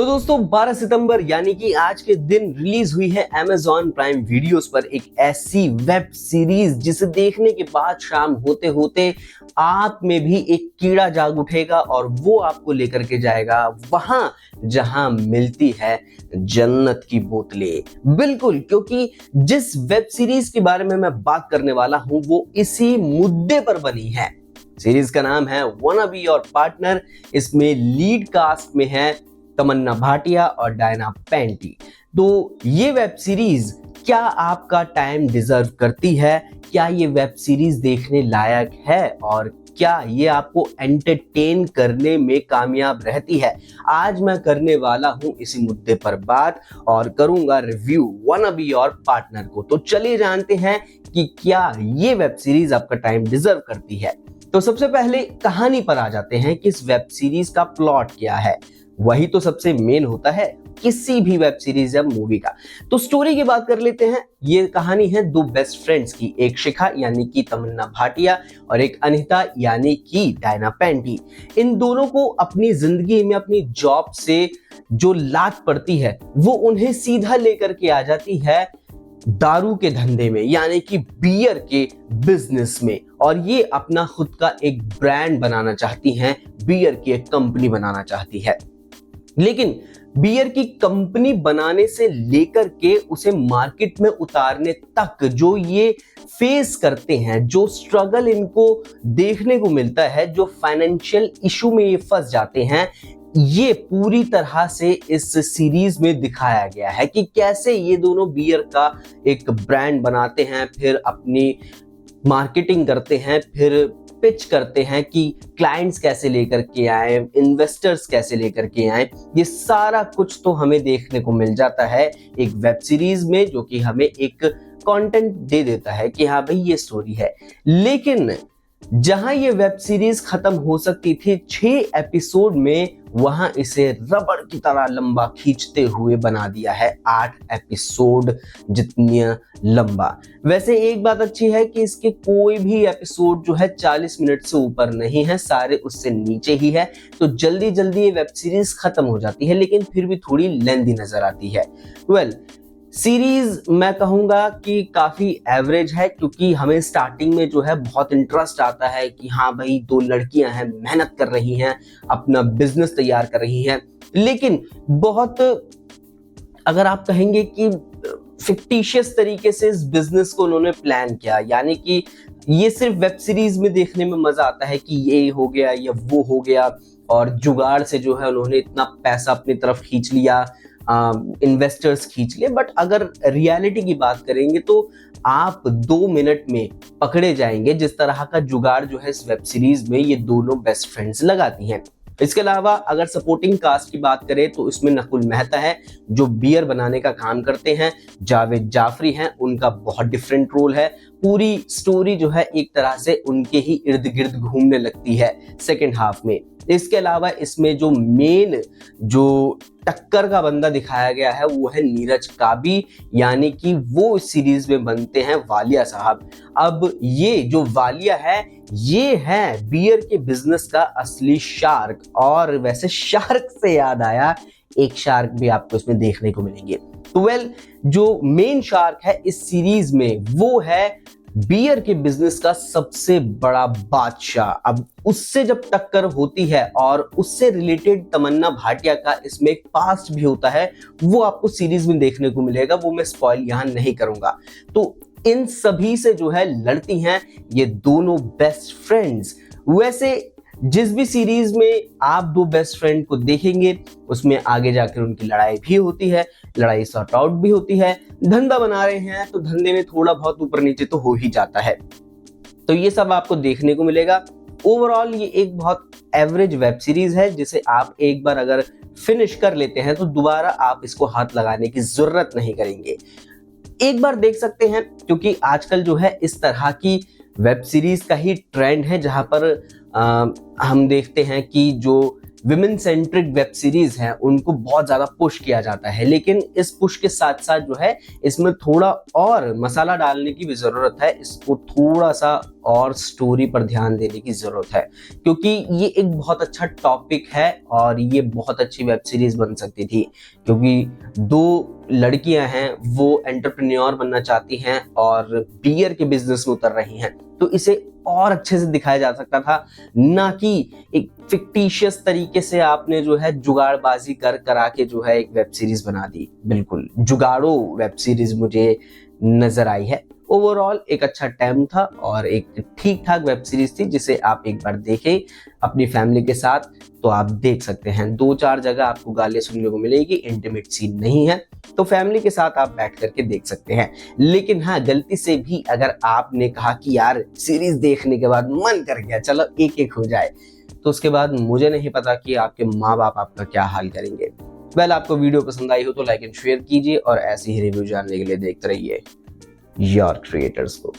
दोस्तों 12 सितंबर यानी कि आज के दिन रिलीज हुई है Amazon प्राइम वीडियोस पर एक ऐसी वेब सीरीज जिसे देखने के बाद शाम होते होते आप में भी एक कीड़ा जाग उठेगा और वो आपको लेकर के जाएगा वहां जहां मिलती है जन्नत की बोतलें। बिल्कुल, क्योंकि जिस वेब सीरीज के बारे में मैं बात करने वाला हूं वो इसी मुद्दे पर बनी है। सीरीज का नाम है वाना बी योर पार्टनर। इसमें लीड कास्ट में है तमन्ना भाटिया और डायना पेंटी। तो ये वेब सीरीज क्या आपका टाइम डिजर्व करती है? क्या ये वेब सीरीज देखने लायक है और क्या ये आपको एंटरटेन करने में कामयाब रहती है? आज मैं करने वाला हूं इसी मुद्दे पर बात और करूंगा review wanna be your partner को। तो चलिए जानते हैं कि क्या ये वेब सीरीज आपका टाइम डिजर्व करती है। तो सबसे पहले कहानी पर आ जाते हैं कि इस वेब सीरीज का प्लॉट क्या है। वही तो सबसे मेन होता है किसी भी वेब सीरीज या मूवी का। तो स्टोरी की बात कर लेते हैं। ये कहानी है दो बेस्ट फ्रेंड्स की, एक शिखा यानी कि तमन्ना भाटिया और एक अनिता यानी कि डायना पेंटी। इन दोनों को अपनी जिंदगी में अपनी जॉब से जो लात पड़ती है वो उन्हें सीधा लेकर के आ जाती है दारू के धंधे में, यानी कि बियर के बिजनेस में। और ये अपना खुद का एक ब्रांड बनाना चाहती हैं, बियर की एक कंपनी बनाना चाहती है। लेकिन बियर की कंपनी बनाने से लेकर के उसे मार्केट में उतारने तक जो ये फेस करते हैं, जो स्ट्रगल इनको देखने को मिलता है, जो फाइनेंशियल इशू में ये फंस जाते हैं, ये पूरी तरह से इस सीरीज में दिखाया गया है कि कैसे ये दोनों बियर का एक ब्रांड बनाते हैं, फिर अपनी मार्केटिंग करते हैं, फिर पिच करते हैं कि क्लाइंट्स कैसे लेकर के आए, इन्वेस्टर्स कैसे लेकर के आए। ये सारा कुछ तो हमें देखने को मिल जाता है एक वेब सीरीज में, जो कि हमें एक कंटेंट दे देता है कि हाँ भाई ये स्टोरी है। लेकिन जहां ये वेब सीरीज खत्म हो सकती थी 6 एपिसोड में, वहां इसे रबड़ की तरह लंबा खींचते हुए बना दिया है 8 एपिसोड जितनी लंबा। वैसे एक बात अच्छी है कि इसके कोई भी एपिसोड जो है 40 मिनट से ऊपर नहीं है, सारे उससे नीचे ही है। तो जल्दी जल्दी ये वेब सीरीज खत्म हो जाती है, लेकिन फिर भी थोड़ी लेंथी नजर आती है। सीरीज मैं कहूंगा कि काफी एवरेज है, क्योंकि हमें स्टार्टिंग में जो है बहुत इंटरेस्ट आता है कि हाँ भाई दो लड़कियां हैं, मेहनत कर रही हैं, अपना बिजनेस तैयार कर रही हैं। लेकिन बहुत, अगर आप कहेंगे कि फिक्टिशियस तरीके से इस बिजनेस को उन्होंने प्लान किया, यानी कि ये सिर्फ वेब सीरीज में देखने में मजा आता है कि ये हो गया या वो हो गया, और जुगाड़ से जो है उन्होंने इतना पैसा अपनी तरफ खींच लिया, इन्वेस्टर्स खींच लिए। बट अगर रियलिटी की बात करेंगे तो आप 2 मिनट में पकड़े जाएंगे जिस तरह का जुगाड़ जो है इस वेब सीरीज में ये दोनों बेस्ट फ्रेंड्स लगाती हैं। इसके अलावा अगर सपोर्टिंग कास्ट की बात करें तो इसमें नकुल मेहता है जो बियर बनाने का काम करते हैं, जावेद जाफरी हैं, उनका बहुत डिफरेंट रोल है। पूरी स्टोरी जो है एक तरह से उनके ही इर्द गिर्द घूमने लगती है सेकेंड हाफ में। इसके अलावा इसमें जो मेन जो टक्कर का बंदा दिखाया गया है वो है नीरज काबी, यानी कि वो इस सीरीज में बनते हैं वालिया साहब। अब ये जो वालिया है ये है बियर के बिजनेस का असली शार्क। और वैसे शार्क से याद आया, एक शार्क भी आपको इसमें देखने को मिलेंगे। तो जो मेन शार्क है इस सीरीज में वो है बियर के बिजनेस का सबसे बड़ा बादशाह। अब उससे जब टक्कर होती है और उससे रिलेटेड तमन्ना भाटिया का इसमें एक पास्ट भी होता है, वो आपको सीरीज में देखने को मिलेगा, वो मैं स्पॉइल यहां नहीं करूंगा। तो इन सभी से जो है लड़ती हैं ये दोनों बेस्ट फ्रेंड्स। वैसे जिस भी सीरीज में आप दो बेस्ट फ्रेंड को देखेंगे उसमें आगे जाकर उनकी लड़ाई भी होती है, लड़ाई सॉर्ट आउट भी होती है। धंधा बना रहे हैं तो धंधे में थोड़ा बहुत ऊपर नीचे तो हो ही जाता है। तो ये सब आपको देखने को मिलेगा। ओवरऑल ये एक बहुत एवरेज वेब सीरीज है जिसे आप एक बार अगर फिनिश कर लेते हैं तो दोबारा आप इसको हाथ लगाने की जरूरत नहीं करेंगे। एक बार देख सकते हैं, क्योंकि आजकल जो है इस तरह की वेब सीरीज का ही ट्रेंड है, जहां पर हम देखते हैं कि जो विमेन सेंट्रिक वेब सीरीज हैं उनको बहुत ज्यादा पुश किया जाता है, लेकिन इस पुश के साथ साथ जो है इसमें थोड़ा और मसाला डालने की भी जरूरत है। इसको थोड़ा सा और स्टोरी पर ध्यान देने की जरूरत है, क्योंकि ये एक बहुत अच्छा टॉपिक है और ये बहुत अच्छी वेब सीरीज बन सकती थी। क्योंकि दो लड़कियां हैं, वो एंटरप्रेन्योर बनना चाहती हैं और बियर के बिजनेस में उतर रही हैं, तो इसे और अच्छे से दिखाया जा सकता था, ना कि एक फिक्टिशियस तरीके से आपने जो है जुगाड़बाजी करा के जो है एक वेब सीरीज बना दी। बिल्कुल जुगाड़ो वेब सीरीज मुझे नजर आई है। ओवरऑल एक अच्छा टाइम था और एक ठीक ठाक वेब सीरीज थी, जिसे आप एक बार देखें अपनी फैमिली के साथ तो आप देख सकते हैं। 2-4 जगह आपको गालियां सुनने को मिलेगी, इंटीमेट सीन नहीं है, तो फैमिली के साथ आप बैठ करके देख सकते हैं। लेकिन हाँ, गलती से भी अगर आपने कहा कि यार सीरीज देखने के बाद मन कर गया चलो एक एक हो जाए, तो उसके बाद मुझे नहीं पता कि आपके माँ बाप आपका क्या हाल करेंगे। वेल, आपको वीडियो पसंद आई हो तो लाइक एंड शेयर कीजिए और ऐसे ही रिव्यू जानने के लिए देखते रहिए योर क्रिएटर्स को।